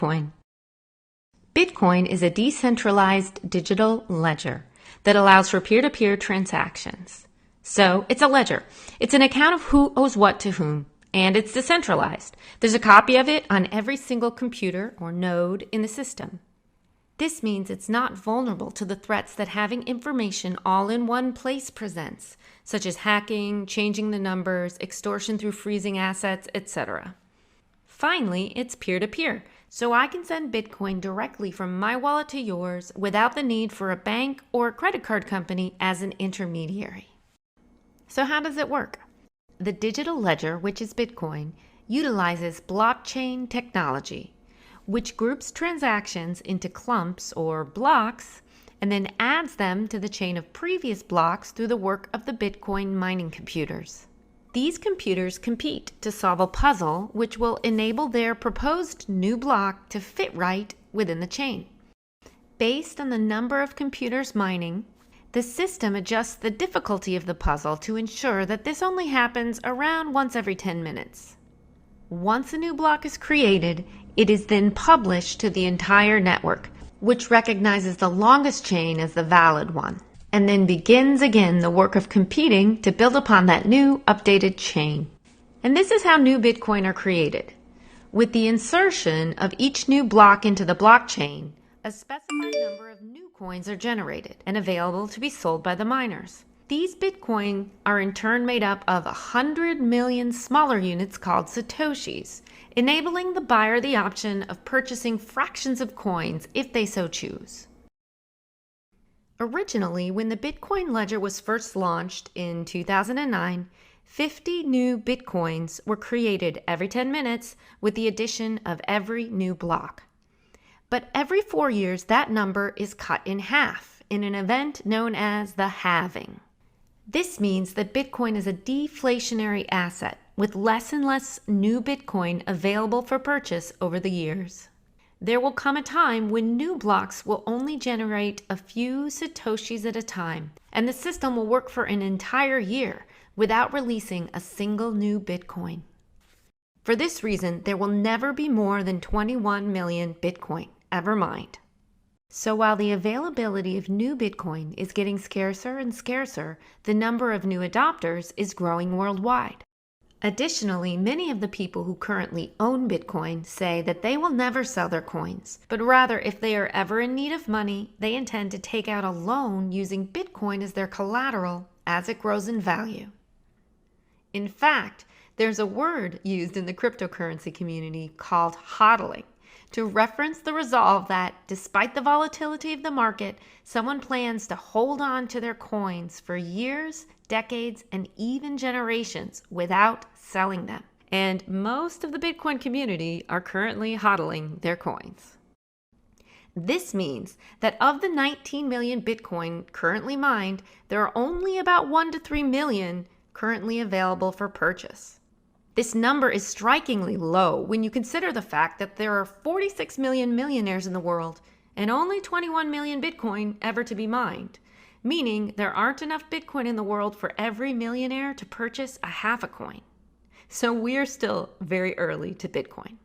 Bitcoin. Bitcoin is a decentralized digital ledger that allows for peer-to-peer transactions. So it's a ledger. It's an account of who owes what to whom, and it's decentralized. There's a copy of it on every single computer or node in the system. This means it's not vulnerable to the threats that having information all in one place presents, such as hacking, changing the numbers, extortion through freezing assets, etc. Finally, it's peer-to-peer, so I can send Bitcoin directly from my wallet to yours without the need for a bank or a credit card company as an intermediary. So how does it work? The digital ledger, which is Bitcoin, utilizes blockchain technology, which groups transactions into clumps or blocks and then adds them to the chain of previous blocks through the work of the Bitcoin mining computers. These computers compete to solve a puzzle which will enable their proposed new block to fit right within the chain. Based on the number of computers mining, the system adjusts the difficulty of the puzzle to ensure that this only happens around once every 10 minutes. Once a new block is created, it is then published to the entire network, which recognizes the longest chain as the valid one, and then begins again the work of competing to build upon that new updated chain. And this is how new Bitcoin are created. With the insertion of each new block into the blockchain, a specified number of new coins are generated and available to be sold by the miners. These Bitcoin are in turn made up of 100 million smaller units called Satoshis, enabling the buyer the option of purchasing fractions of coins if they so choose. Originally, when the Bitcoin ledger was first launched in 2009, 50 new Bitcoins were created every 10 minutes with the addition of every new block. But every 4 years, that number is cut in half in an event known as the halving. This means that Bitcoin is a deflationary asset with less and less new Bitcoin available for purchase over the years. There will come a time when new blocks will only generate a few Satoshis at a time, and the system will work for an entire year without releasing a single new Bitcoin. For this reason, there will never be more than 21 million Bitcoin ever mined. So while the availability of new Bitcoin is getting scarcer and scarcer, the number of new adopters is growing worldwide. Additionally, many of the people who currently own Bitcoin say that they will never sell their coins, but rather if they are ever in need of money, they intend to take out a loan using Bitcoin as their collateral as it grows in value. In fact, there's a word used in the cryptocurrency community called hodling, to reference the resolve that, despite the volatility of the market, someone plans to hold on to their coins for years, decades, and even generations without selling them. And most of the Bitcoin community are currently hodling their coins. This means that of the 19 million Bitcoin currently mined, there are only about 1 to 3 million currently available for purchase. This number is strikingly low when you consider the fact that there are 46 million millionaires in the world and only 21 million Bitcoin ever to be mined, meaning there aren't enough Bitcoin in the world for every millionaire to purchase a half a coin. So we're still very early to Bitcoin.